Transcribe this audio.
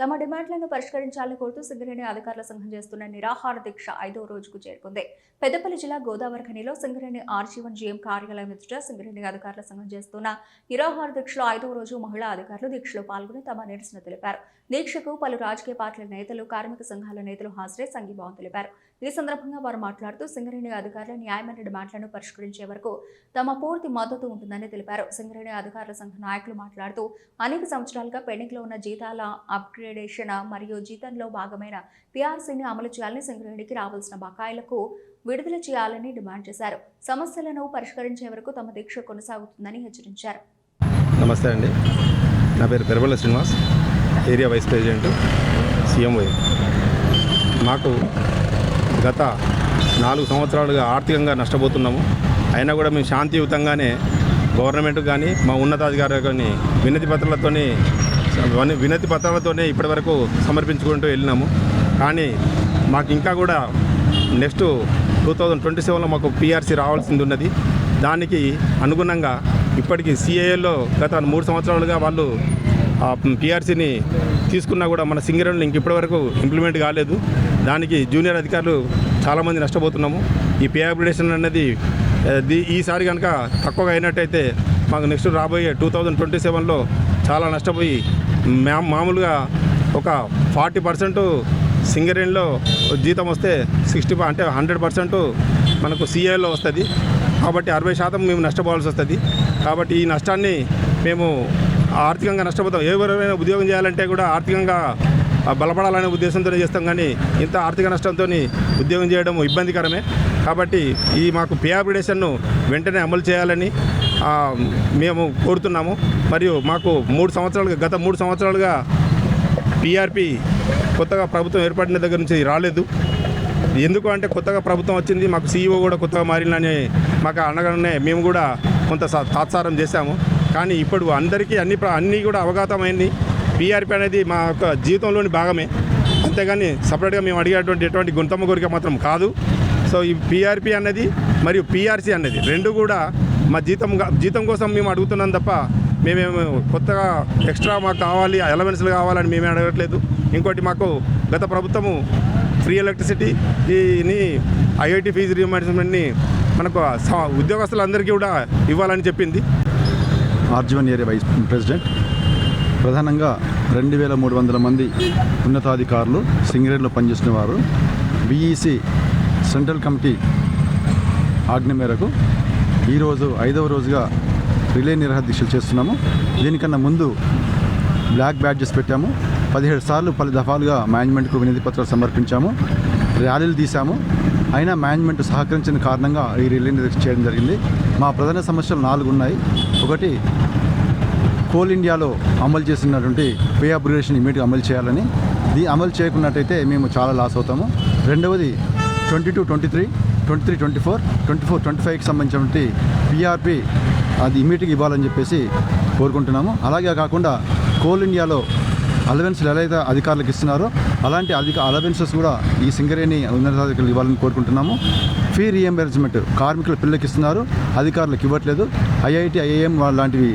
తమ డిమాండ్లను పరిష్కరించాలని కోరుతూ సింగరేణి అధికారుల సంఘం చేస్తున్న నిరాహార దీక్ష 5వ రోజుకు చేరుకుంది. పెద్దపల్లి జిల్లా గోదావరి ఖనిలో సింగరేణి ఆర్జీవన్ జీఎం కార్యాలయం ఎదుట సింగరేణి అధికారుల సంఘం చేస్తున్న నిరాహార దీక్షలో 5వ రోజు మహిళా అధికారులు దీక్షలో పాల్గొని తమ నిరసన తెలిపారు. దీక్షకు పలు రాజకీయ పార్టీల నేతలు, కార్మిక సంఘాల నేతలు హాజరై సంఘీభావం తెలిపారు. ఈ సందర్భంగా వారు మాట్లాడుతూ సింగరేణి అధికారుల న్యాయమైన డిమాండ్లను పరిష్కరించే వరకు తమ పూర్తి మద్దతు ఉంటుందని తెలిపారు. సింగరేణి అధికారుల సంఘ నాయకులు మాట్లాడుతూ అనేక సంవత్సరాలుగా పెండింగ్ లో ఉన్న జీతాల అప్గ్రేడేషన్ మరియు జీతంలో భాగమైన పీఆర్సీని అమలు చేయాలని, సింగరేణికి రావాల్సిన బకాయిలకు విడుదల చేయాలని డిమాండ్ చేశారు. సమస్యలను పరిష్కరించే వరకు తమ దీక్ష కొనసాగుతుందని హెచ్చరించారు. నమస్తే అండి, నా పేరు Perabala Srinivas, area vice president CMO. మాకు గత 4 సంవత్సరాలుగా ఆర్థికంగా నష్టపోతున్నాము. అయినా కూడా మేము శాంతియుతంగానే గవర్నమెంట్ కానీ మా ఉన్నతాధికారులు కానీ వినతి పత్రాలతోనే ఇప్పటివరకు సమర్పించుకుంటూ వెళ్ళినాము. కానీ మాకు ఇంకా కూడా నెక్స్ట్ 2027లో మాకు పీఆర్సీ రావాల్సింది ఉన్నది. దానికి అనుగుణంగా ఇప్పటికీ సిఐఏలో గత 3 సంవత్సరాలుగా వాళ్ళు పీఆర్సీని తీసుకున్నా కూడా మన సింగరేణిలో ఇంక ఇప్పటివరకు ఇంప్లిమెంట్ కాలేదు. దానికి జూనియర్ అధికారులు చాలామంది నష్టపోతున్నాము. ఈ పే అప్గ్రేడేషన్ అనేది ఈసారి కనుక తక్కువగా అయినట్టయితే మాకు నెక్స్ట్ రాబోయే 2027లో చాలా నష్టపోయి మామూలుగా ఒక 40% సింగరేణిలో జీతం వస్తే 60 అంటే 100% మనకు సిఐలో వస్తుంది. కాబట్టి 60% మేము నష్టపోవాల్సి వస్తుంది. కాబట్టి ఈ నష్టాన్ని మేము ఆర్థికంగా నష్టపోతాం. ఎవరైనా ఉద్యోగం చేయాలంటే కూడా ఆర్థికంగా బలపడాలనే ఉద్దేశంతోనే చేస్తాం. కానీ ఇంత ఆర్థిక నష్టంతో ఉద్యోగం చేయడం ఇబ్బందికరమే. కాబట్టి ఈ మాకు పే అప్గ్రేడేషన్ను వెంటనే అమలు చేయాలని మేము కోరుతున్నాము. మరియు మాకు గత 3 సంవత్సరాలుగా పీఆర్పీ కొత్తగా ప్రభుత్వం ఏర్పడిన దగ్గర నుంచి రాలేదు. ఎందుకు అంటే కొత్తగా ప్రభుత్వం వచ్చింది, మాకు సీఈఓ కూడా కొత్తగా మారినని మాకు అనగానే మేము కూడా కొంత తాత్సారం చేశాము. కానీ ఇప్పుడు అందరికీ అన్నీ కూడా అవగతమైంది. పీఆర్పీ అనేది మా యొక్క జీవితంలోని భాగమే, అంతేగాని సపరేట్గా మేము అడిగేటువంటి ఎటువంటి గుంతమ్మ కోరిక మాత్రం కాదు. సో ఈ పీఆర్పీ అన్నది మరియు పీఆర్సీ అన్నది రెండు కూడా మా జీతం కోసం మేము అడుగుతున్నాం తప్ప మేమేమో కొత్తగా ఎక్స్ట్రా మాకు కావాలి, అలవెన్స్లు కావాలని మేమే అడగట్లేదు. ఇంకోటి మాకు గత ప్రభుత్వము ఫ్రీ ఎలక్ట్రిసిటీని, ఐఐటీ ఫీజు రీయింబర్స్మెంట్ని మనకు ఉద్యోగస్తులందరికీ కూడా ఇవ్వాలని చెప్పింది. ఆర్జీవన్ ఏరియా వైస్ ప్రెసిడెంట్. ప్రధానంగా 2300 మంది ఉన్నతాధికారులు సింగరేణిలో పనిచేసిన వారు బీఈసీ సెంట్రల్ కమిటీ ఆజ్ఞ మేరకు ఈరోజు 5వ రోజుగా రిలే నిరాహార దీక్షలు చేస్తున్నాము. దీనికన్నా ముందు బ్లాక్ బ్యాడ్జెస్ పెట్టాము. 17 సార్లు 10 దఫాలుగా మేనేజ్మెంట్కు వినతి పత్రాలు సమర్పించాము, ర్యాలీలు తీసాము. అయినా మేనేజ్మెంట్ సహకరించిన కారణంగా ఈ రిలే నిరాహార చేయడం జరిగింది. మా ప్రధాన సమస్యలు 4 ఉన్నాయి. ఒకటి, కోల్ ఇండియాలో అమలు చేసినటువంటి పే అప్గ్రేడేషన్ ఇమీడియట్గా అమలు చేయాలని. అమలు చేయకున్నట్టయితే మేము చాలా లాస్ అవుతాము. రెండవది 22, 23, 24, 25కి సంబంధించినటువంటి పీఆర్పీ అది ఇమీడియట్గా ఇవ్వాలని చెప్పేసి కోరుకుంటున్నాము. అలాగే కాకుండా కోల్ ఇండియాలో అలవెన్స్లు ఎలా అయితే అధికారులకు ఇస్తున్నారో అలాంటి అలవెన్సెస్ కూడా ఈ సింగరేణి ఉన్నతాధికారులు ఇవ్వాలని కోరుకుంటున్నాము. ఫీ రీఎంబర్స్మెంట్ కార్మికుల పిల్లలకి ఇస్తున్నారు, అధికారులకు ఇవ్వట్లేదు. ఐఐటి, ఐఐఎం లాంటివి